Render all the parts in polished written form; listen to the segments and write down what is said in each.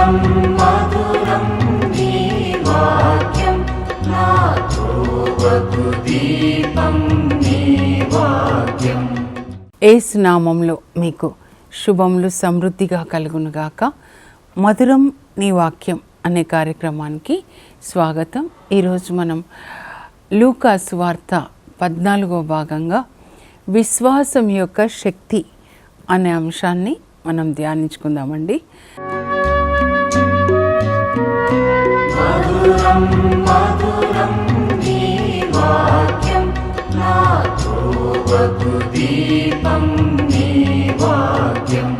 మధురం మధురం నీ వాక్యం నా త్రోవకు దీపం నీ వాక్యం. యేసు నామములో మీకు శుభములు సమృద్ధిగా కలుగునుగాక. మధురం నీ వాక్యం అనే కార్యక్రమానికి స్వాగతం. ఈరోజు మనం లూకా సువార్త 14వ భాగంగా విశ్వాసం యొక్క శక్తి అనే అంశాన్ని మనం ధ్యానించుకుందామండి. మధురం మధురం నీ వాక్యం నా త్రోవకు దీపం నీ వాక్యం.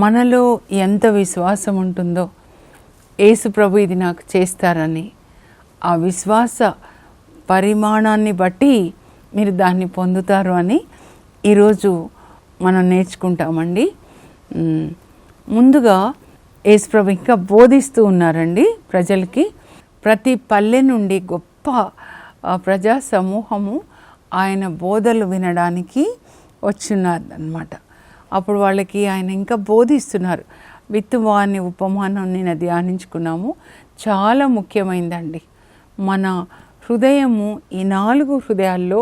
మనలో ఎంత విశ్వాసం ఉంటుందో యేసు ప్రభు ఇది నాకు చేస్తారని, ఆ విశ్వాస పరిమాణాన్ని బట్టి మీరు దాన్ని పొందుతారు అని ఈరోజు మనం నేర్చుకుంటామండి. ముందుగా యేసు ప్రభు ఇంకా బోధిస్తూ ఉన్నారండి ప్రజలకి. ప్రతి పల్లె నుండి గొప్ప ప్రజా సమూహము ఆయన బోధలు వినడానికి వచ్చినారన్నమాట. అప్పుడు వాళ్ళకి ఆయన ఇంకా బోధిస్తున్నారు. విత్తువాని ఉపమానం నేను ధ్యానించుకున్నాము. చాలా ముఖ్యమైందండి. మన హృదయము ఈ 4 హృదయాల్లో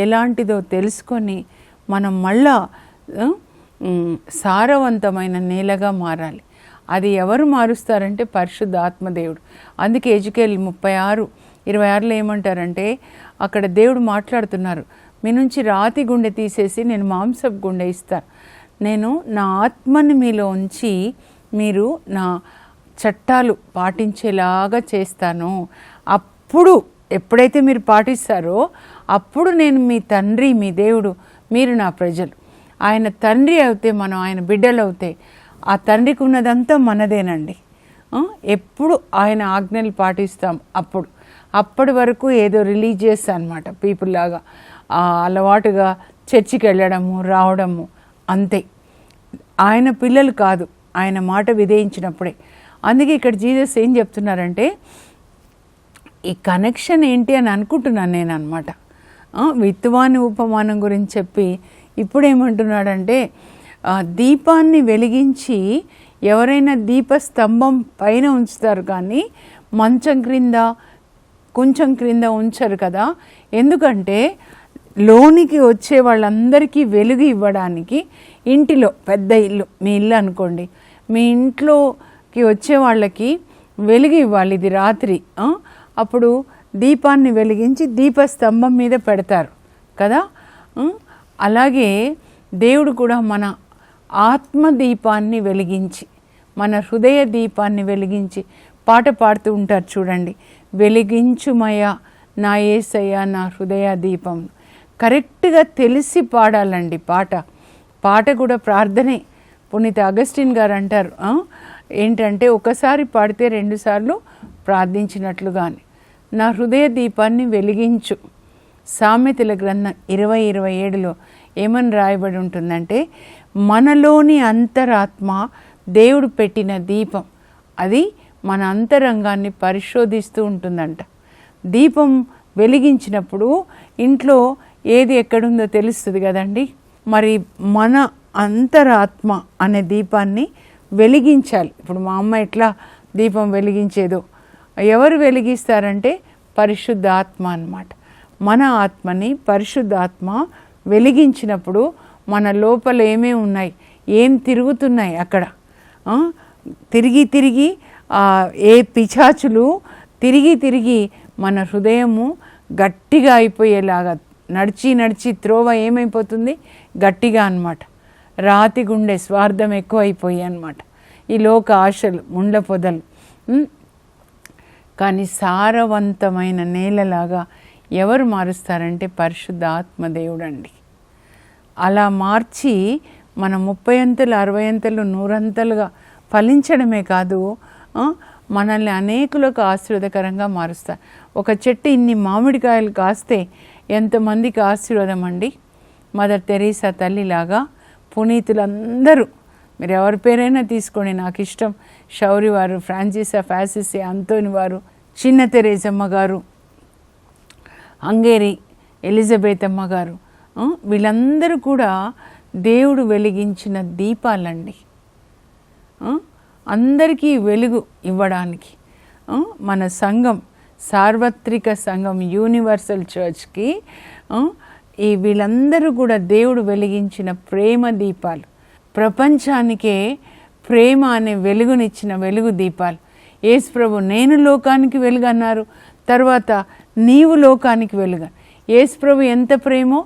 ఎలాంటిదో తెలుసుకొని మనం మళ్ళా సారవంతమైన నేలగా మారాలి. అది ఎవరు మారుస్తారంటే పరిశుద్ధ ఆత్మదేవుడు. అందుకే ఎజెకియెల్ 36:26లో ఏమంటారంటే, అక్కడ దేవుడు మాట్లాడుతున్నారు, మీ నుంచి రాతి గుండె తీసేసి నేను మాంసపు గుండె ఇస్తాను, నేను నా ఆత్మని మీలో ఉంచి మీరు నా చట్టాలు పాటించేలాగా చేస్తాను. అప్పుడు ఎప్పుడైతే మీరు పాటిస్తారో అప్పుడు నేను మీ తండ్రి, మీ దేవుడు, మీరు నా ప్రజలు. ఆయన తండ్రి అవుతే మనం ఆయన బిడ్డలు అవుతే ఆ తండ్రికి ఉన్నదంతా మనదేనండి. ఎప్పుడు ఆయన ఆజ్ఞలు పాటిస్తాం. అప్పటి వరకు ఏదో రిలీజియస్ అన్నమాట, పీపుల్ లాగా అలవాటుగా చర్చికి వెళ్ళడము రావడము అంతే. ఆయన పిల్లలు కాదు, ఆయన మాట విధేయించినప్పుడే. అందుకే ఇక్కడ జీసస్ ఏం చెప్తున్నారంటే, ఈ కనెక్షన్ ఏంటి అని అనుకుంటున్నాను నేను అన్నమాట. విత్తువాని ఉపమానం గురించి చెప్పి ఇప్పుడు ఏమంటున్నాడంటే, దీపాన్ని వెలిగించి ఎవరైనా దీపస్తంభం పైన ఉంచుతారు కానీ మంచం క్రింద కొంచెం క్రింద ఉంచరు కదా. ఎందుకంటే లోనికి వచ్చే వాళ్ళందరికీ వెలుగు ఇవ్వడానికి ఇంటిలో, పెద్ద ఇల్లు మీ ఇల్లు అనుకోండి, మీ ఇంట్లోకి వచ్చే వాళ్ళకి వెలుగు ఇవ్వాలి. ఇది రాత్రి, అప్పుడు దీపాన్ని వెలిగించి దీపస్తంభం మీద పెడతారు కదా. అలాగే దేవుడు కూడా మన ఆత్మ దీపాన్ని వెలిగించి, మన హృదయ దీపాన్ని వెలిగించి పాట పాడుతూ ఉంటారు చూడండి, వెలిగించుమయ నా యేసయ్య నా హృదయ దీపం. కరెక్ట్గా తెలిసి పాడాలండి పాట కూడా ప్రార్థనే. పునీత అగస్టిన్ గారు అంటారు ఏంటంటే, ఒకసారి పాడితే 2 సార్లు ప్రార్థించినట్లుగాని. నా హృదయ దీపాన్ని వెలిగించు. సామెతల గ్రంథం 20:27లో ఏమని రాయబడి ఉంటుందంటే, మనలోని అంతరాత్మ దేవుడు పెట్టిన దీపం, అది మన అంతరంగాన్ని పరిశోధిస్తూ ఉంటుందంట. దీపం వెలిగించినప్పుడు ఇంట్లో ఏది ఎక్కడుందో తెలుస్తుంది కదండి. మరి మన అంతరాత్మ అనే దీపాన్ని వెలిగించాలి. ఇప్పుడు మా అమ్మ ఎట్లా దీపం వెలిగించేదో ఎవరు వెలిగిస్తారంటే పరిశుద్ధ ఆత్మ అన్నమాట. మన ఆత్మని పరిశుద్ధ ఆత్మ వెలిగించినప్పుడు మన లోపల ఏమేమి ఉన్నాయి, ఏం తిరుగుతున్నాయి అక్కడ, తిరిగి ఏ పిశాచులు తిరిగి మన హృదయము గట్టిగా అయిపోయేలాగా నడిచి త్రోవ ఏమైపోతుంది, గట్టిగా అన్నమాట. రాతి గుండె స్వార్థం ఎక్కువ అయిపోయాయి అన్నమాట. ఈ లోక ఆశలు ముండ్ల పొదలు. కానీ సారవంతమైన నేలలాగా ఎవరు మారుస్తారంటే పరిశుద్ధ ఆత్మదేవుడు అండి. అలా మార్చి మన 30 అంతలు 60 అంతలు 100 అంతలుగా ఫలించడమే కాదు, మనల్ని అనేకులకు ఆశీర్వాదకరంగా మారుస్తారు. ఒక చెట్టు ఇన్ని మామిడికాయలు కాస్తే ఎంతమందికి ఆశీర్వాదం అండి. మదర్ తెరీసా తల్లిలాగా పునీతులందరూ, మీరు ఎవరి పేరైనా తీసుకోండి, నాకు ఇష్టం. షౌరి వారు, ఫ్రాన్సిస్ ఆఫ్ అసిసి, అంతోని వారు, చిన్న తెరేసమ్మ గారు, హంగేరి ఎలిజబెత్ అమ్మ గారు, వీళ్ళందరూ కూడా దేవుడు వెలిగించిన దీపాలండి. అందరికీ వెలుగు ఇవ్వడానికి మన సంఘం, సార్వత్రిక సంఘం, యూనివర్సల్ చర్చ్కి ఈ వీళ్ళందరూ కూడా దేవుడు వెలిగించిన ప్రేమ దీపాలు, ప్రపంచానికే ప్రేమ అనే వెలుగునిచ్చిన వెలుగు దీపాలు. యేసు ప్రభు నేను లోకానికి వెలుగు అన్నారు, తర్వాత నీవు లోకానికి వెలుగు. యేసు ప్రభు ఎంత ప్రేమో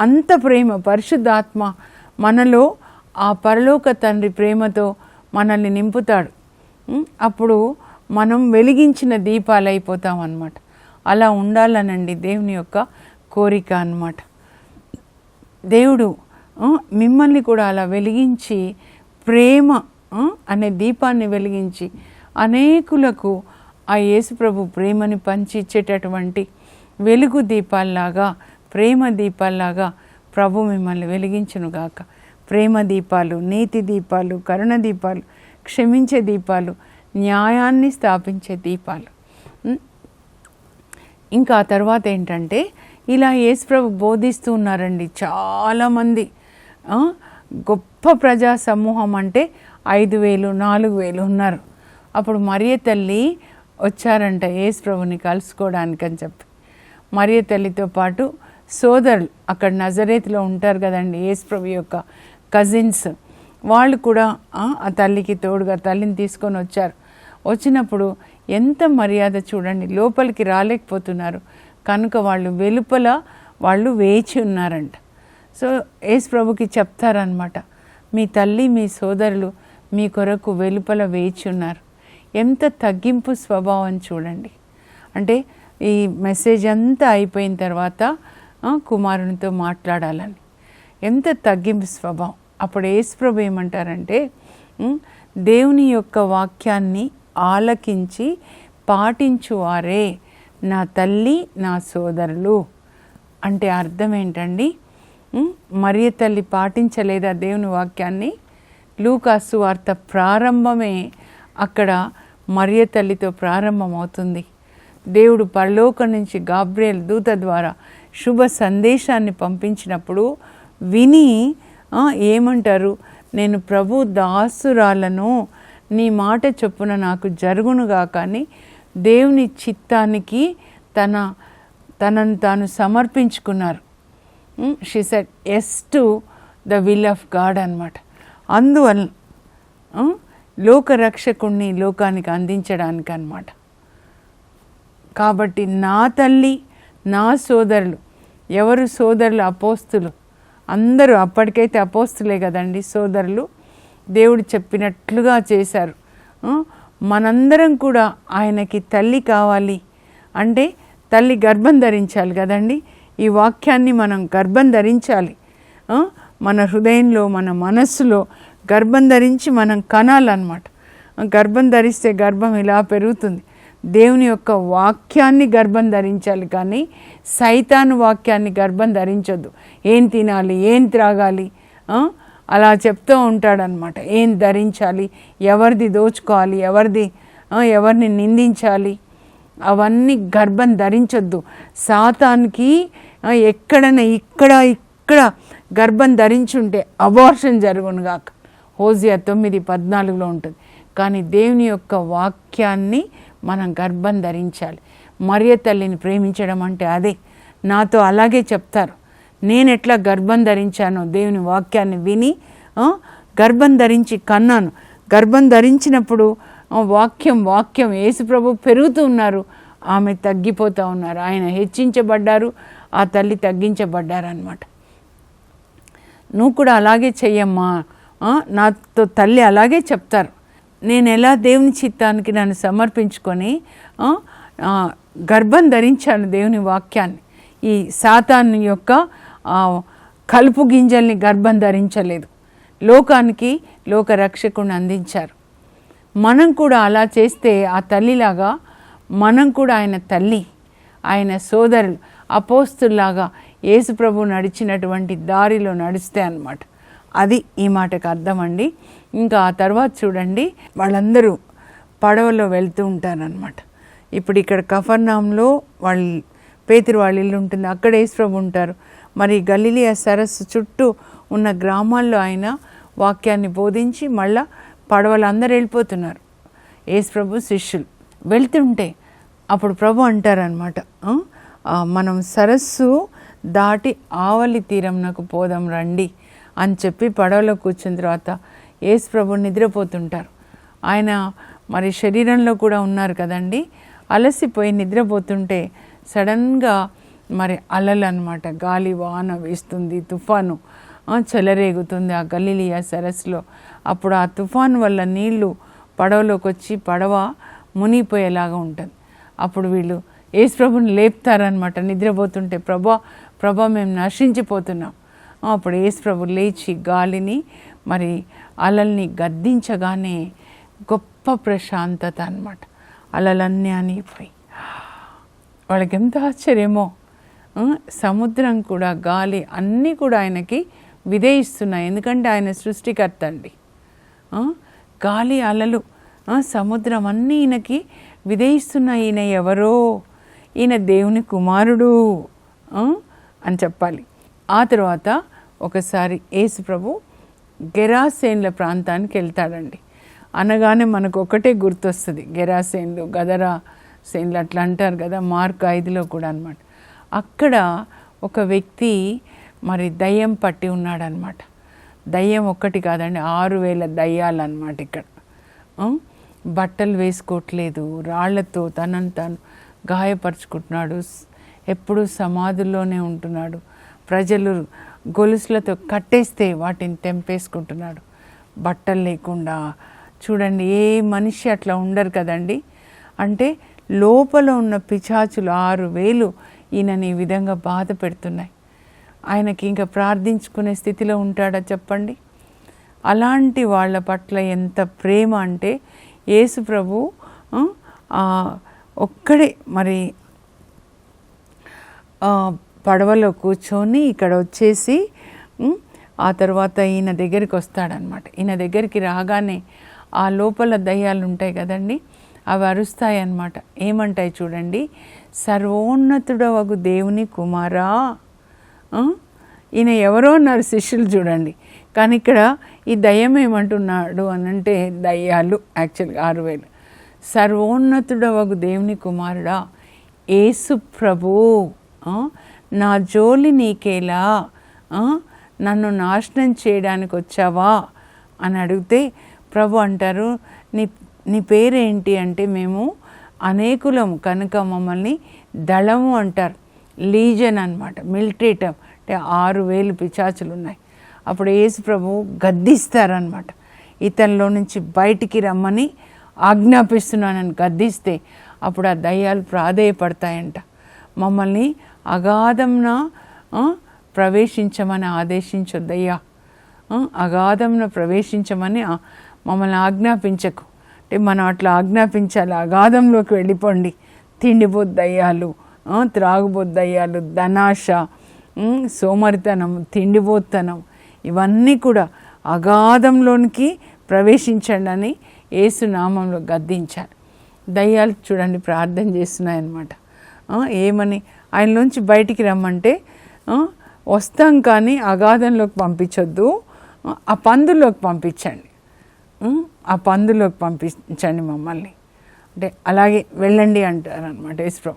అంత ప్రేమ పరిశుద్ధాత్మ మనలో ఆ పరలోక తండ్రి ప్రేమతో మనల్ని నింపుతాడు. అప్పుడు మనం వెలిగించిన దీపాలు అయిపోతాం అన్నమాట. అలా ఉండాలనండి దేవుని యొక్క కోరిక అన్నమాట. దేవుడు మిమ్మల్ని కూడా అలా వెలిగించి ప్రేమ అనే దీపాన్ని వెలిగించి అనేకులకు ఆ యేసుప్రభు ప్రేమని పంచి ఇచ్చేటటువంటి వెలుగు దీపాల్లాగా, ప్రేమ దీపాల్లాగా ప్రభు మిమ్మల్ని వెలిగించునుగాక. ప్రేమ దీపాలు, నీతి దీపాలు, కరుణ దీపాలు, క్షమించే దీపాలు, న్యాయాన్ని స్థాపించే దీపాలు. ఇంకా ఆ తర్వాత ఏంటంటే ఇలా యేసుప్రభు బోధిస్తూ ఉన్నారండి. చాలామంది గొప్ప ప్రజా సమూహం అంటే 5,000 4,000 ఉన్నారు. అప్పుడు మరియ తల్లి వచ్చారంట యేసుప్రభుని కలుసుకోవడానికి అని చెప్పి. మరియ తల్లితో పాటు సోదరులు అక్కడ నజరేతులో ఉంటారు కదండి, యేసుప్రభు యొక్క కజిన్స్, వాళ్ళు కూడా ఆ తల్లికి తోడుగా తల్లిని తీసుకొని వచ్చారు. వచ్చినప్పుడు ఎంత మర్యాద చూడండి, లోపలికి రాలేకపోతున్నారు కనుక వాళ్ళు వెలుపల వాళ్ళు వేచి ఉన్నారంట. సో యేసుప్రభుకి చెప్తారనమాట, మీ తల్లి మీ సోదరులు మీ కొరకు వెలుపల వేచి ఉన్నారు. ఎంత తగ్గింపు స్వభావం చూడండి. అంటే ఈ మెసేజ్ అంతా అయిపోయిన తర్వాత కుమారునితో మాట్లాడాలని ఎంత తగ్గింపు స్వభావం. అప్పుడు యేసుప్రభు ఏమంటారంటే, దేవుని యొక్క వాక్యాన్ని ఆలకించి పాటించువారే నా తల్లి నా సోదరులు. అంటే అర్థం ఏంటండి? మరియ తల్లి పాటించలేదా దేవుని వాక్యాన్ని? లూకాసు వార్త ప్రారంభమే అక్కడ మరియ తల్లితో ప్రారంభమవుతుంది. దేవుడు పరలోకం నుంచి గాబ్రియల్ దూత ద్వారా శుభ సందేశాన్ని పంపించినప్పుడు విని ఏమంటారు, నేను ప్రభు దాసురాలను, నీ మాట చొప్పున నాకు జరుగునుగా. కానీ దేవుని చిత్తానికి తనను తాను సమర్పించుకున్నారు. She said yes to the will of God అన్నమాట. అందువల్ల లోకరక్షకుణ్ణి లోకానికి అందించడానికి అన్నమాట. కాబట్టి నా తల్లి నా సోదరులు, ఎవరు సోదరులు? అపోస్తులు అందరూ, అప్పటికైతే అపోస్తులే కదండి సోదరులు. దేవుడు చెప్పినట్లుగా చేశారు. మనందరం కూడా ఆయనకి తల్లి కావాలి అంటే తల్లి గర్భం ధరించాలి కదండి. ఈ వాక్యాన్ని మనం గర్భం ధరించాలి. మన హృదయంలో మన మనస్సులో గర్భం ధరించి మనం కనాలన్నమాట. గర్భం ధరిస్తే గర్భం ఇలా పెరుగుతుంది. దేవుని యొక్క వాక్యాన్ని గర్భం ధరించాలి, కానీ సైతాను వాక్యాన్ని గర్భం ధరించొద్దు. ఏం తినాలి, ఏం త్రాగాలి అలా చెప్తూ ఉంటాడనమాట. ఏం ధరించాలి, ఎవరిది దోచుకోవాలి, ఎవరిని నిందించాలి, అవన్నీ గర్భం ధరించొద్దు. సాతానికి ఎక్కడైనా ఇక్కడ గర్భం ధరించుంటే అబార్షన్ జరుగునుగాక. హోసియా 9:14 ఉంటుంది. కానీ దేవుని యొక్క వాక్యాన్ని మనం గర్భం ధరించాలి. మరియ తల్లిని ప్రేమించడం అంటే అదే. నాతో అలాగే చెప్తారు, నేను ఎట్లా గర్భం ధరించానో దేవుని వాక్యాన్ని విని గర్భం ధరించి కన్నాను. గర్భం ధరించినప్పుడు వాక్యం యేసుప్రభు పెరుగుతూ ఉన్నారు, ఆమె తగ్గిపోతూ ఉన్నారు. ఆయన హెచ్చించబడ్డారు, ఆ తల్లి తగ్గించబడ్డారు అన్నమాట. నువ్వు కూడా అలాగే చెయ్యమ్మా, నాతో తల్లి అలాగే చెప్తారు. నేను ఎలా దేవుని చిత్తానికి నన్ను సమర్పించుకొని గర్భం ధరించాను దేవుని వాక్యాన్ని. ఈ సాతాను యొక్క కలుపు గింజల్ని గర్భం ధరించలేదు, లోకానికి లోక రక్షకుని అందించారు. మనం కూడా అలా చేస్తే ఆ తల్లిలాగా మనం కూడా ఆయన తల్లి, ఆయన సోదరులు, అపోస్తుల్లాగా యేసుప్రభు నడిచినటువంటి దారిలో నడిస్తే అన్నమాట. అది ఈ మాటకు అర్థం అండి. ఇంకా ఆ తర్వాత చూడండి, వాళ్ళందరూ పడవలో వెళ్తూ ఉంటారనమాట. ఇప్పుడు ఇక్కడ కఫర్నాంలో పేతురు వాళ్ళ ఇల్లు ఉంటుంది, అక్కడ యేసుప్రభు ఉంటారు. మరి గలిలయ సరస్సు చుట్టూ ఉన్న గ్రామాల్లో ఆయన వాక్యాన్ని బోధించి మళ్ళా పడవలు అందరూ వెళ్ళిపోతున్నారు. యేసు ప్రభు శిష్యులు వెళ్తుంటే అప్పుడు ప్రభు అంటారనమాట, మనం సరస్సు దాటి ఆవలి తీరంనకు పోదాం రండి అని చెప్పి పడవలో కూర్చున్న తర్వాత యేసు ప్రభు నిద్రపోతుంటారు. ఆయన మరి శరీరంలో కూడా ఉన్నారు కదండి. అలసిపోయి నిద్రపోతుంటే సడన్గా మరి అలలు అనమాట, గాలి వాన వేస్తుంది, తుఫాను చెలరేగుతుంది ఆ గలిలియా సరస్సులో. అప్పుడు ఆ తుఫాను వల్ల నీళ్లు పడవలోకి వచ్చి పడవ మునిగిపోయేలాగా ఉంటుంది. అప్పుడు వీళ్ళు యేసు ప్రభుని లేపుతారనమాట నిద్రపోతుంటే, ప్రభా మేము నశించిపోతున్నాం. అప్పుడు యేసు ప్రభు లేచి గాలిని మరి అలల్ని గద్దించగానే గొప్ప ప్రశాంతత అనమాట. అలలన్నీ అనిపోయి వాళ్ళకి ఎంత ఆశ్చర్యమో. సముద్రం కూడా గాలి అన్నీ కూడా ఆయనకి విధేయిస్తున్నాయి, ఎందుకంటే ఆయన సృష్టికర్త అండి. గాలి అలలు సముద్రం అన్నీ ఈయనకి విధేయిస్తున్నాయి. ఈయన ఎవరో, ఈయన దేవుని కుమారుడు అని చెప్పాలి. ఆ తర్వాత ఒకసారి యేసు ప్రభు గెరాసేన్ల ప్రాంతానికి వెళ్తాడండి. అనగానే మనకు ఒకటే గుర్తొస్తుంది, గెరాసేన్లు, గదరా సేన్లు అట్లా అంటారు కదా, మార్కు 5లో కూడా అనమాట. అక్కడ ఒక వ్యక్తి మరి దయ్యం పట్టి ఉన్నాడనమాట. దయ్యం ఒక్కటి కాదండి, 6,000 దయ్యాలు అనమాట. ఇక్కడ బట్టలు వేసుకోవట్లేదు, రాళ్లతో తనను తాను గాయపరుచుకుంటున్నాడు, ఎప్పుడూ సమాధుల్లోనే ఉంటున్నాడు, ప్రజలు గొలుసులతో కట్టేస్తే వాటిని తెంపేసుకుంటున్నాడు, బట్టలు లేకుండా. చూడండి, ఏ మనిషి అట్లా ఉండరు కదండి. అంటే లోపల ఉన్న పిశాచులు 6,000 ఈయనని ఈ విధంగా బాధ పెడుతున్నాయి. ఆయనకి ఇంకా ప్రార్థించుకునే స్థితిలో ఉంటాడా చెప్పండి? అలాంటి వాళ్ళ పట్ల ఎంత ప్రేమ అంటే యేసు ప్రభు ఒక్కడే మరి పడవలో కూర్చొని ఇక్కడ వచ్చేసి ఆ తర్వాత ఈయన దగ్గరికి వస్తాడనమాట. ఈయన దగ్గరికి రాగానే ఆ లోపల దయ్యాలు ఉంటాయి కదండి, అవి అరుస్తాయి అన్నమాట. ఏమంటాయి చూడండి, సర్వోన్నతుడవగు దేవుని కుమారా. ఈయన ఎవరో అన్నారు శిష్యులు చూడండి, కానీ ఇక్కడ ఈ దయ్యం ఏమంటున్నాడు అని అంటే, దయ్యాలు యాక్చువల్గా 6,000, సర్వోన్నతుడవగు దేవుని కుమారుడా, యేసు ప్రభు నా జోలి నీకేలా, నన్ను నాశనం చేయడానికి వచ్చావా అని అడిగితే ప్రభు అంటారు, నీ పేరేంటి అంటే, మేము అనేకులము కనుక మమ్మల్ని దళము అంటారు, లీజన్ అనమాట, మిలిటరీ టర్మ్. అంటే 6,000 పిశాచులు ఉన్నాయి. అప్పుడు యేసు ప్రభు గద్దిస్తారనమాట, ఇతనిలో నుంచి బయటికి రమ్మని ఆజ్ఞాపిస్తున్నానని గద్దిస్తే అప్పుడు ఆ దయ్యాలు ప్రాధేయపడతాయంట. మమ్మల్ని అగాధంన ప్రవేశించమని ఆదేశించొద్దయ్యా, అగాధంన ప్రవేశించమని మమ్మల్ని ఆజ్ఞాపించకు. అంటే మనం అట్లా ఆజ్ఞాపించాలి, అగాధంలోకి వెళ్ళిపోండి. తిండిపోద్దయ్యాలు, త్రాగుబోద్దయ్యాలు, ధనాశ, సోమరితనం, తిండిపోతనం, ఇవన్నీ కూడా అగాధంలోనికి ప్రవేశించండి అని యేసు నామంలో గద్దించాలి. దయ్యాలు చూడండి ప్రార్థన చేస్తున్నాయన్నమాట. ఏమని? ఆయనలోంచి బయటికి రమ్మంటే వస్తాం కానీ అగాధంలోకి పంపించొద్దు, ఆ పందుల్లోకి పంపించండి, ఆ పందులోకి పంపించండి మమ్మల్ని. అంటే అలాగే వెళ్ళండి అంటారనమాట యేసు.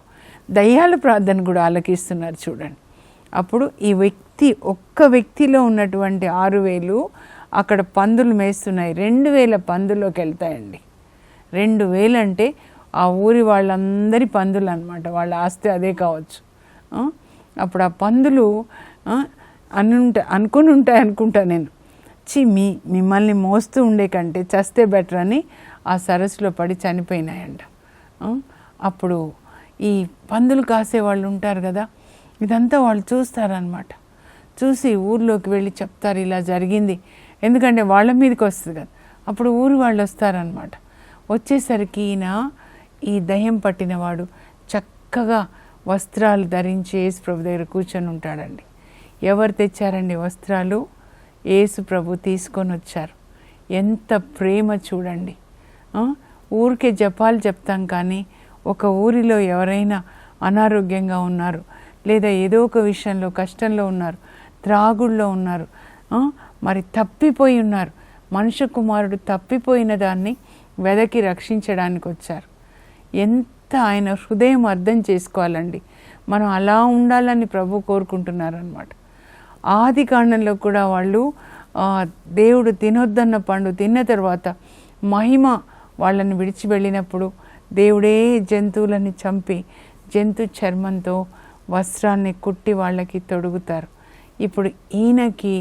దయ్యాల ప్రార్థన కూడా ఆలకిస్తున్నారు చూడండి. అప్పుడు ఈ వ్యక్తి, ఒక్క వ్యక్తిలో ఉన్నటువంటి 6,000 అక్కడ పందులు మేస్తున్నాయి. 2,000 పందుల్లోకి వెళ్తాయండి. 2,000 అంటే ఆ ఊరి వాళ్ళందరి పందులు అనమాట, వాళ్ళ ఆస్తి అదే కావచ్చు. అప్పుడు ఆ పందులు అనుకుని ఉంటాయి అనుకుంటా నేను, మిమ్మల్ని మోస్తూ ఉండే కంటే చస్తే బెటర్ అని ఆ సరస్సులో పడి చనిపోయినాయంట. అప్పుడు ఈ పందులు కాసే వాళ్ళు ఉంటారు కదా, ఇదంతా వాళ్ళు చూస్తారనమాట. చూసి ఊర్లోకి వెళ్ళి చెప్తారు ఇలా జరిగింది, ఎందుకంటే వాళ్ళ మీదకి వస్తుంది కదా. అప్పుడు ఊరు వాళ్ళు వస్తారనమాట. వచ్చేసరికి ఈయన ఈ దయ్యం పట్టినవాడు చక్కగా వస్త్రాలు ధరించి యేసు ప్రభు దగ్గర కూర్చొని ఉంటాడండి. ఎవరు తెచ్చారండి వస్త్రాలు? యేసు ప్రభు తీసుకొని వచ్చారు. ఎంత ప్రేమ చూడండి. ఊరికే జపాలు చెప్తాం కానీ ఒక ఊరిలో ఎవరైనా అనారోగ్యంగా ఉన్నారు, లేదా ఏదో ఒక విషయంలో కష్టంలో ఉన్నారు, త్రాగుల్లో ఉన్నారు, మరి తప్పిపోయి ఉన్నారు, మనుష్య కుమారుడు తప్పిపోయిన దాన్ని వెదకి రక్షించడానికి వచ్చారు. ఎంత ఆయన హృదయం అర్థం చేసుకోవాలండి. మనం అలా ఉండాలని ప్రభు కోరుకుంటున్నారనమాట. ఆది కాండంలో కూడా వాళ్ళు దేవుడు తినొద్దన్న పండు తిన్న తర్వాత మహిమ వాళ్ళని విడిచి వెళ్ళినప్పుడు దేవుడే జంతువులని చంపి జంతు చర్మంతో వస్త్రాన్ని కుట్టి వాళ్ళకి తొడుగుతారు. ఇప్పుడు ఈయనకి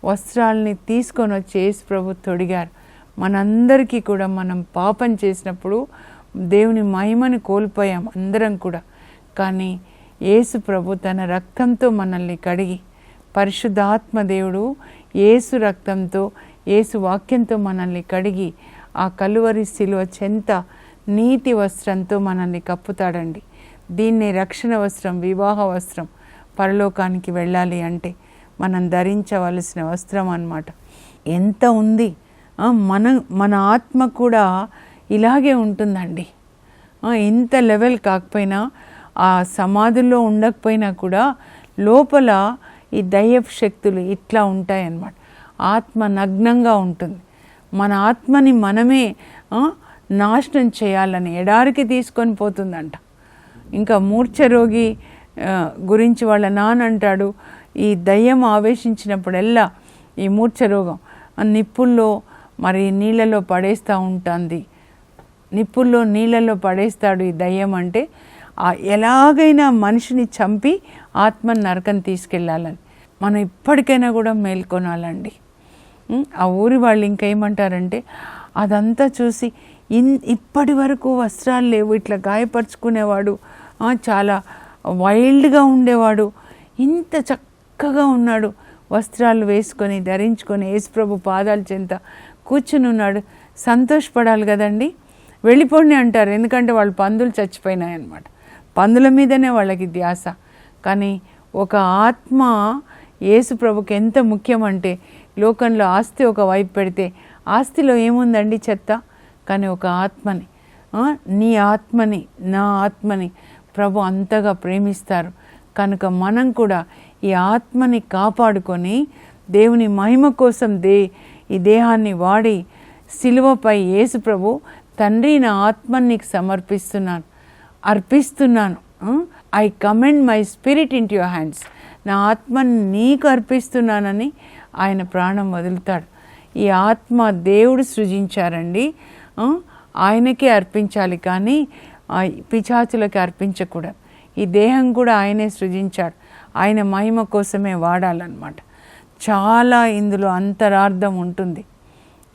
వస్త్రాలని తీసుకొని వచ్చి యేసు ప్రభు తొడిగారు. మనందరికీ కూడా మనం పాపం చేసినప్పుడు దేవుని మహిమని కోల్పోయాం అందరం కూడా. కానీ యేసు ప్రభు తన రక్తంతో మనల్ని కడిగి, పరిశుద్ధాత్మ దేవుడు యేసు రక్తంతో యేసు వాక్యంతో మనల్ని కడిగి ఆ కలువరి శిలువ చెంత నీతి వస్త్రంతో మనల్ని కప్పుతాడండి. దీన్నే రక్షణ వస్త్రం, వివాహ వస్త్రం. పరలోకానికి వెళ్ళాలి అంటే మనం ధరించవలసిన వస్త్రం అన్నమాట. ఎంత ఉంది. మన ఆత్మ కూడా ఇలాగే ఉంటుందండి. ఇంత లెవెల్ కాకపోయినా, ఆ సమాధుల్లో ఉండకపోయినా కూడా లోపల ఈ దయ్యపు శక్తులు ఇట్లా ఉంటాయన్నమాట. ఆత్మ నగ్నంగా ఉంటుంది. మన ఆత్మని మనమే నాశనం చేయాలని ఎడారికి తీసుకొని పోతుందంట. ఇంకా మూర్ఛ రోగి గురించి వాళ్ళ నాన్న అంటాడు, ఈ దయ్యం ఆవేశించినప్పుడల్లా ఈ మూర్ఛ రోగం నిప్పుల్లో మరి నీళ్ళలో పడేస్తూ ఉంటుంది. నిప్పుల్లో నీళ్ళలో పడేస్తాడు ఈ దయ్యం. అంటే ఎలాగైనా మనిషిని చంపి ఆత్మని నరకం తీసుకెళ్ళాలని. మనం ఇప్పటికైనా కూడా మేల్కొనాలండి. ఆ ఊరి వాళ్ళు ఇంకేమంటారంటే, అదంతా చూసి ఇప్పటి వరకు వస్త్రాలు లేవు, ఇట్లా గాయపరుచుకునేవాడు, చాలా వైల్డ్గా ఉండేవాడు, ఇంత చక్కగా ఉన్నాడు, వస్త్రాలు వేసుకొని ధరించుకొని యేసుప్రభు పాదాల చెంత కూర్చుని ఉన్నాడు, సంతోషపడాలి కదండి. వెళ్ళిపోండి అంటారు, ఎందుకంటే వాళ్ళు పందులు చచ్చిపోయినాయన్నమాట. పందుల మీదనే వాళ్ళకి ధ్యాస. కానీ ఒక ఆత్మ యేసుప్రభుకి ఎంత ముఖ్యమంటే, లోకంలో ఆస్తి ఒక వైపు పెడితే ఆస్తిలో ఏముందండి, చెత్త. కానీ ఒక ఆత్మని, నీ ఆత్మని, నా ఆత్మని ప్రభు అంతగా ప్రేమిస్తారు. కనుక మనం కూడా ఈ ఆత్మని కాపాడుకొని దేవుని మహిమ కోసం ఈ దేహాన్ని వాడి సిలువపై యేసు ప్రభు, తండ్రి నా ఆత్మని నీకు అర్పిస్తున్నాను, I commend my spirit into your hands, నా ఆత్మని నీకు అర్పిస్తున్నానని ఆయన ప్రాణం వదులుతాడు. ఈ ఆత్మ దేవుడు సృజించారండి, ఆయనకే అర్పించాలి, కానీ పిశాచులకి అర్పించకూడదు. ఈ దేహం కూడా ఆయనే సృజించాడు, ఆయన మహిమ కోసమే వాడాలన్నమాట. చాలా ఇందులో అంతరార్థం ఉంటుంది.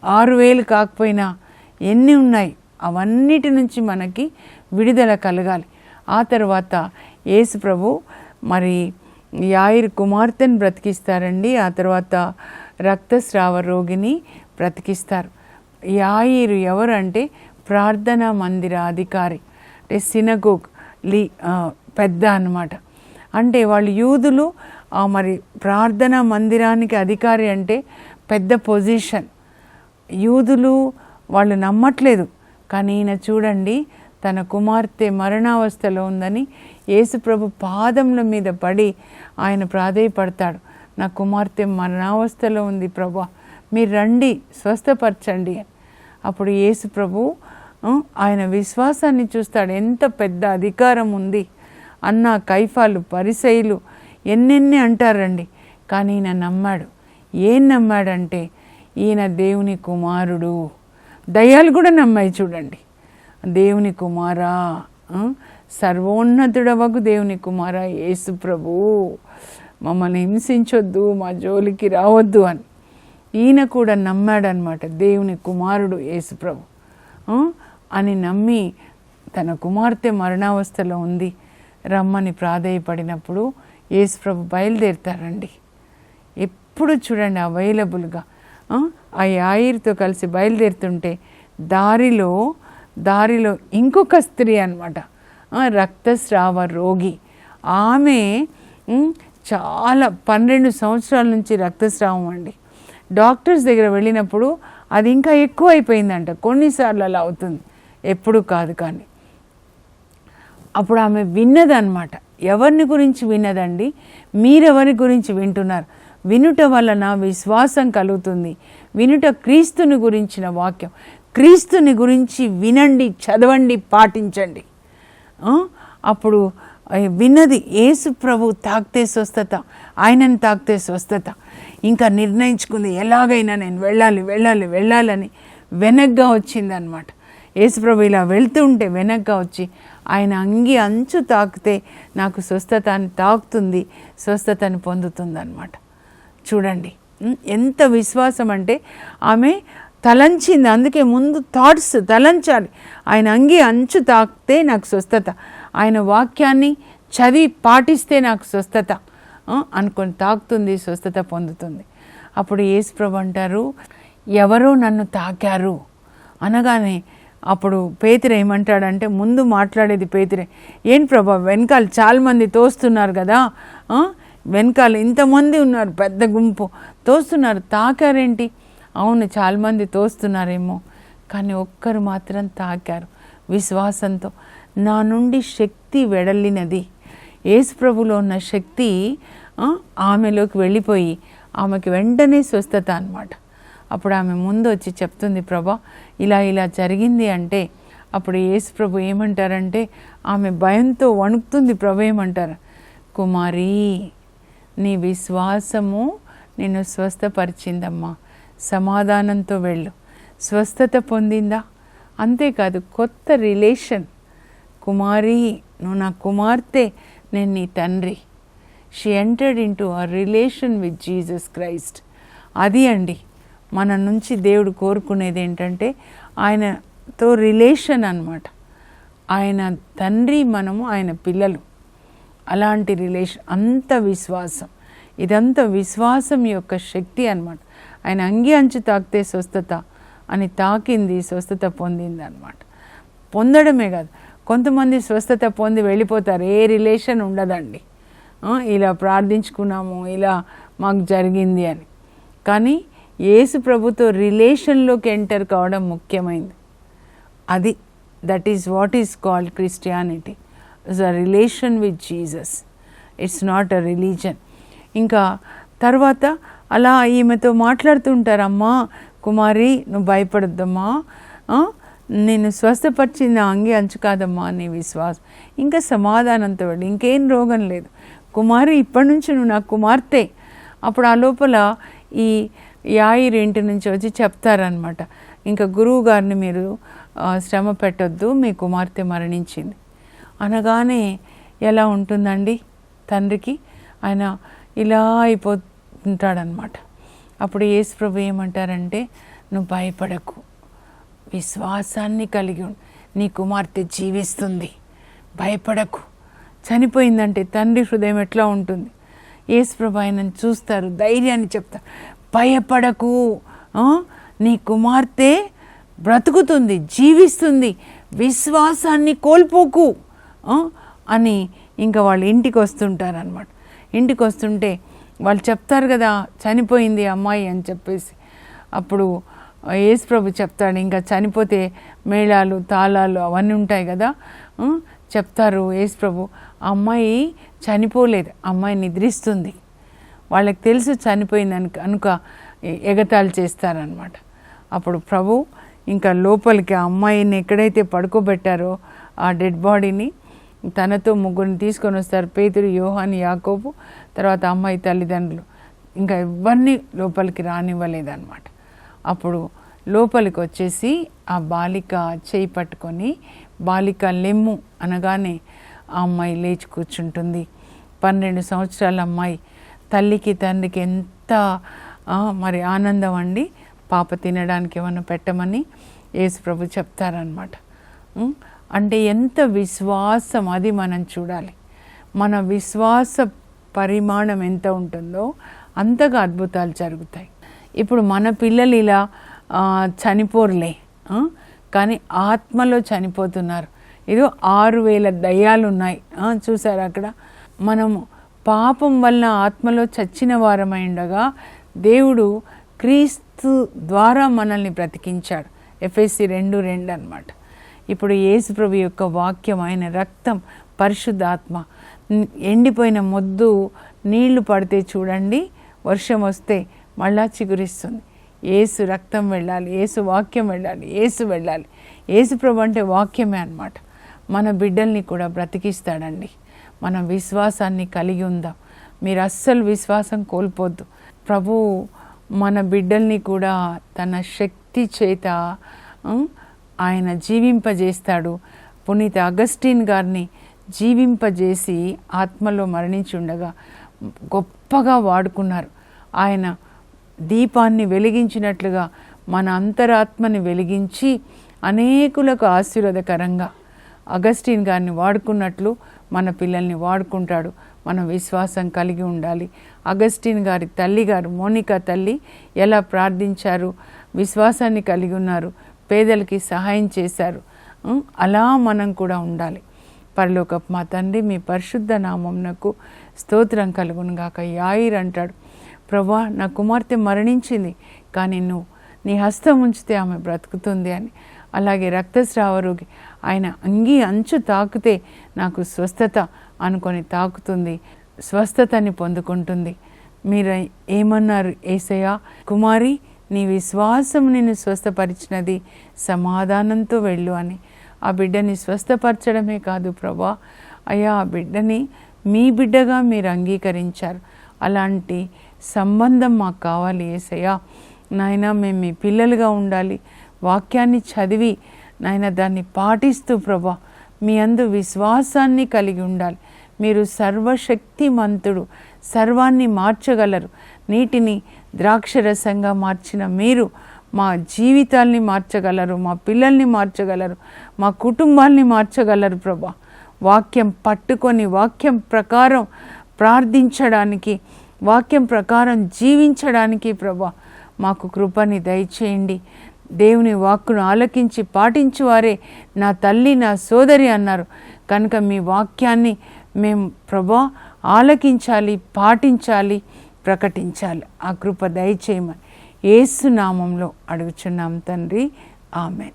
6,000 కాకపోయినా ఎన్ని ఉన్నాయి, అవన్నిటి నుంచి మనకి విడుదల కలగాలి. ఆ తర్వాత యేసు ప్రభు మరి యాయిరు కుమార్తెను బ్రతికిస్తారండి. ఆ తర్వాత రక్తస్రావ రోగిని బ్రతికిస్తారు. యాయిరు ఎవరు అంటే ప్రార్థనా మందిర అధికారి, అంటే సినగోగ్ పెద్ద అన్నమాట. అంటే వాళ్ళు యూదులు, మరి ప్రార్థనా మందిరానికి అధికారి అంటే పెద్ద పొజిషన్. యూదులు వాళ్ళు నమ్మట్లేదు, కానీ ఈయన చూడండి తన కుమార్తె మరణావస్థలో ఉందని యేసుప్రభు పాదముల మీద పడి ఆయన ప్రాధేయపడతాడు. నా కుమార్తె మరణావస్థలో ఉంది ప్రభా, మీరు రండి స్వస్థపరచండి అని. అప్పుడు యేసుప్రభు ఆయన విశ్వాసాన్ని చూస్తాడు. ఎంత పెద్ద అధికారం ఉంది అన్న కైఫాలు, పరిసయ్యులు ఎన్నెన్ని అంటారండి, కానీ ఈయన నమ్మాడు. ఏం నమ్మాడంటే ఈయన దేవుని కుమారుడు. దయ్యాలు కూడా నమ్మాయి చూడండి. దేవుని కుమారా, సర్వోన్నతుడవగు దేవుని కుమారా యేసు ప్రభు, మమ్మల్ని హింసించొద్దు, మా జోలికి రావద్దు అని ఈయన కూడా నమ్మాడనమాట. దేవుని కుమారుడు యేసు ప్రభు అని నమ్మి తన కుమార్తె మరణావస్థలో ఉంది, రమ్మని ప్రాధేయపడినప్పుడు యేసు ప్రభు బయలుదేరుతారండి. ఎప్పుడు చూడండి అవైలబుల్గా ఆ యాయిర్తో కలిసి బయలుదేరుతుంటే దారిలో ఇంకొక స్త్రీ అన్నమాట, రక్తస్రావ రోగి. ఆమె చాలా 12 సంవత్సరాల నుంచి రక్తస్రావం అండి. డాక్టర్స్ దగ్గర వెళ్ళినప్పుడు అది ఇంకా ఎక్కువ అయిపోయిందంట. కొన్నిసార్లు అలా అవుతుంది, ఎప్పుడు కాదు. కానీ అప్పుడు ఆమె విన్నదన్నమాట. ఎవరిని గురించి విన్నదండి? మీరెవరి గురించి వింటున్నారు? వినుట వలన విశ్వాసం కలుగుతుంది. వినుట క్రీస్తుని గురించిన వాక్యం. క్రీస్తుని గురించి వినండి, చదవండి, పాటించండి. అప్పుడు విన్నది యేసు ప్రభు తాకితే స్వస్థత, ఆయనను తాకితే స్వస్థత. ఇంకా నిర్ణయించుకుంది ఎలాగైనా నేను వెళ్ళాలని వెనక్గా వచ్చిందనమాట. యేసు ప్రభు ఇలా వెళ్తుంటే వెనక్గా వచ్చి ఆయన అంగి అంచు తాకితే నాకు స్వస్థత అని తాకుతుంది, స్వస్థతని పొందుతుందన్నమాట. చూడండి ఎంత విశ్వాసం అంటే ఆమె తలంచింది. అందుకే ముందు థాట్స్ తలంచాలి. ఆయన అంగి అంచు తాకితే నాకు స్వస్థత, ఆయన వాక్యాన్ని చదివి పాటిస్తే నాకు స్వస్థత అనుకొని తాకుతుంది, స్వస్థత పొందుతుంది. అప్పుడు యేసు ప్రభు అంటారు, ఎవరో నన్ను తాకారు అనగానే అప్పుడు పేతురు ఏమంటాడంటే, ముందు మాట్లాడేది పేతురే. ఏం ప్రభా వెనకాల చాలామంది తోస్తున్నారు కదా, వెనకాల ఇంతమంది ఉన్నారు, పెద్ద గుంపు తోస్తున్నారు, తాకారేంటి? అవును చాలామంది తోస్తున్నారేమో, కానీ ఒక్కరు మాత్రం తాకారు విశ్వాసంతో. నా నుండి శక్తి వెడలినది. యేసు ప్రభులో ఉన్న శక్తి ఆమెలోకి వెళ్ళిపోయి ఆమెకి వెంటనే స్వస్థత అన్నమాట. అప్పుడు ఆమె ముందు వచ్చి చెప్తుంది, ప్రభా ఇలా జరిగింది అంటే అప్పుడు యేసు ప్రభు ఏమంటారంటే, ఆమె భయంతో వణుకుతుంది. ప్రభు ఏమంటారు, కుమారి నీ విశ్వాసము నిన్ను స్వస్థపరిచిందమ్మా, సమాధానంతో వెళ్ళు. స్వస్థత పొందిందా? అంతేకాదు కొత్త రిలేషన్. కుమారి నువ్వు నా కుమార్తె, నేను నీ తండ్రి. She entered into a relation with Jesus Christ. అది అండి మన నుంచి దేవుడు కోరుకునేది ఏంటంటే ఆయనతో రిలేషన్ అన్నమాట. ఆయన తండ్రి, మనము ఆయన పిల్లలు. అలాంటి రిలేషన్, అంత విశ్వాసం. ఇదంతా విశ్వాసం యొక్క శక్తి అన్నమాట. ఆయన అంగి అంచు తాకితే స్వస్థత అని తాకింది, స్వస్థత పొందింది అన్నమాట. పొందడమే కాదు, కొంతమంది స్వస్థత పొంది వెళ్ళిపోతారు, ఏ రిలేషన్ ఉండదండి. ఇలా ప్రార్థించుకున్నాము, ఇలా మాకు జరిగింది అని. కానీ యేసు ప్రభుతో రిలేషన్లోకి ఎంటర్ కావడం ముఖ్యమైనది. అది that is what is called Christianity, it's a relation with Jesus, it's not a religion. ఇంకా తర్వాత అలా ఈమెతో మాట్లాడుతుంటారు, అమ్మా కుమారి నువ్వు భయపడొద్దమ్మా, నేను స్వస్థపరిచింది అంగి అంచు కాదమ్మా నీ విశ్వాసం. ఇంకా సమాధానంతో వెళ్ళి, ఇంకేం రోగం లేదు కుమారి, ఇప్పటి నుంచి నువ్వు నా కుమార్తె. అప్పుడు ఆ లోపల ఈ యాయిరు ఇంటి నుంచి వచ్చి చెప్తారనమాట, ఇంకా గురువు గారిని మీరు శ్రమ పెట్టొద్దు, మీ కుమార్తె మరణించింది అనగానే ఎలా ఉంటుందండి తండ్రికి? ఆయన ఇలా అయిపోతుంటాడనమాట. అప్పుడు యేసు ప్రభు ఏమంటారంటే, నువ్వు భయపడకు, విశ్వాసాన్ని కలిగి ఉండు, నీ కుమార్తె జీవిస్తుంది, భయపడకు. చనిపోయిందంటే తండ్రి హృదయం ఎట్లా ఉంటుంది? యేసు ప్రభు ఆయనను చూస్తారు, ధైర్యాన్ని చెప్తారు, భయపడకు, నీ కుమార్తె బ్రతుకుతుంది, జీవిస్తుంది, విశ్వాసాన్ని కోల్పోకు అని ఇంకా వాళ్ళు ఇంటికి వస్తుంటారనమాట. ఇంటికి వస్తుంటే వాళ్ళు చెప్తారు కదా చనిపోయింది అమ్మాయి అని చెప్పేసి. అప్పుడు యేసు ప్రభు చెప్తాడు, ఇంకా చనిపోతే మేళాలు తాళాలు అవన్నీ ఉంటాయి కదా, చెప్తారు యేసు ప్రభు, అమ్మాయి చనిపోలేదు, అమ్మాయి నిద్రిస్తుంది. వాళ్ళకి తెలుసు చనిపోయిందని కనుక ఎగతాళి చేస్తారనమాట. అప్పుడు ప్రభు ఇంకా లోపలికి ఆ అమ్మాయిని ఎక్కడైతే పడుకోబెట్టారో ఆ డెడ్ బాడీని తనతో ముగ్గురిని తీసుకొని వస్తారు, పేతురు, యోహాను, యాకోబు, తర్వాత అమ్మాయి తల్లిదండ్రులు. ఇంకా ఎవరిని లోపలికి రానివ్వలేదన్నమాట. అప్పుడు లోపలికి వచ్చేసి ఆ బాలిక చేయి పట్టుకొని, బాలిక లెమ్ము అనగానే ఆ అమ్మాయి లేచి కూర్చుంటుంది. 12 సంవత్సరాల అమ్మాయి. తల్లికి తండ్రికి ఎంత మరి ఆనందం అండి. పాప తినడానికి ఏమన్నా పెట్టమని యేసు ప్రభు చెప్తారనమాట. అంటే ఎంత విశ్వాసం, అది మనం చూడాలి. మన విశ్వాస పరిమాణం ఎంత ఉంటుందో అంతగా అద్భుతాలు జరుగుతాయి. ఇప్పుడు మన పిల్లలు ఇలా చనిపోరులే, కానీ ఆత్మలో చనిపోతున్నారు. ఏదో 6000 దయ్యాలు ఉన్నాయి చూసారు అక్కడ. మనము పాపం వల్ల ఆత్మలో చచ్చిన వారమై ఉండగా దేవుడు క్రీస్తు ద్వారా మనల్ని బ్రతికించాడు. ఎఫెసీ 2:2 అన్నమాట. ఇప్పుడు యేసు ప్రభు యొక్క వాక్యం, ఆయన రక్తం, పరిశుద్ధాత్మ, ఎండిపోయిన మొద్దు నీళ్లు పడితే చూడండి వర్షం వస్తే మళ్ళా చిగురిస్తుంది. యేసు రక్తం వెళ్ళాలి, యేసు వాక్యం వెళ్ళాలి, యేసు వెళ్ళాలి. యేసు ప్రభు అంటే వాక్యమే అన్నమాట. మన బిడ్డల్ని కూడా బ్రతికిస్తాడండి. మనం విశ్వాసాన్ని కలిగి ఉందాం. మీరు అస్సలు విశ్వాసం కోల్పోద్దు. ప్రభు మన బిడ్డల్ని కూడా తన శక్తి చేత ఆయన జీవింపజేస్తాడు. పునీత అగస్టిన్ గారిని జీవింపజేసి ఆత్మలో మరణించి ఉండగా గొప్పగా వాడుకున్నారు. ఆయన దీపాన్ని వెలిగించినట్లుగా మన అంతరాత్మని వెలిగించి అనేకులకు ఆశీర్వాదకరంగా అగస్టిన్ గారిని వాడుకున్నట్లు మన పిల్లల్ని వాడుకుంటాడు. మనం విశ్వాసం కలిగి ఉండాలి. అగస్టిన్ గారి తల్లిగారు మోనికా తల్లి ఎలా ప్రార్థించారు, విశ్వాసాన్ని కలిగి ఉన్నారు, పేదలకి సహాయం చేశారు. అలా మనం కూడా ఉండాలి. పరలోకపు మా తండ్రి, మీ పరిశుద్ధ నామమునకు స్తోత్రం కలుగును గాక. యాయిర్ అంటాడు, ప్రభా నా కుమార్తె మరణించింది, కానీ నువ్వు నీ హస్తం ఉంచితే ఆమె బ్రతుకుతుంది అని. అలాగే రక్తస్రావ రోగి ఆయన అంగీ అంచు తాకితే నాకు స్వస్థత అనుకొని తాకుతుంది, స్వస్థతని పొందుకుంటుంది. మీరు ఏమన్నారు యేసయ్యా, కుమారి నీ విశ్వాసం నిన్ను స్వస్థపరిచినది, సమాధానంతో వెళ్ళు అని. ఆ బిడ్డని స్వస్థపరచడమే కాదు ప్రభా, అయ్యా ఆ బిడ్డని మీ బిడ్డగా మీరు అంగీకరించారు. అలాంటి సంబంధం మాకు కావాలి యేసయ్యా. నాయన మేము మీ పిల్లలుగా ఉండాలి. వాక్యాన్ని చదివి నాయన దాన్ని పాటిస్తూ ప్రభా మీ అందు విశ్వాసాన్ని కలిగి ఉండాలి. మీరు సర్వశక్తిమంతుడు, సర్వాన్ని మార్చగలరు. నీటిని ద్రాక్షరసంగా మార్చిన మీరు మా జీవితాల్ని మార్చగలరు, మా పిల్లల్ని మార్చగలరు, మా కుటుంబాల్ని మార్చగలరు ప్రభా. వాక్యం పట్టుకొని వాక్యం ప్రకారం ప్రార్థించడానికి, వాక్యం ప్రకారం జీవించడానికి ప్రభా మాకు కృపని దయచేయండి. దేవుని వాక్కును ఆలకించి పాటించువారే నా తల్లి నా సోదరి అన్నారు. కనుక మీ వాక్యాన్ని మేము ప్రభా ఆలకించాలి, పాటించాలి, ప్రకటించాలి. ఆ కృప దయచేయమని యేసు నామంలో అడుగుచున్నాం తండ్రి, ఆమెన్.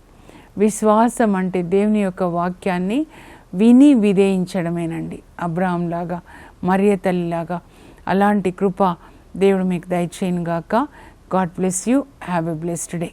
విశ్వాసం అంటే దేవుని యొక్క వాక్యాన్ని విని విధేయించడమేనండి. అబ్రహాం లాగా, మరియ తల్లిలాగా అలాంటి కృప దేవుడు మీకు దయచేయను గాక. God bless you. Have a blessed day.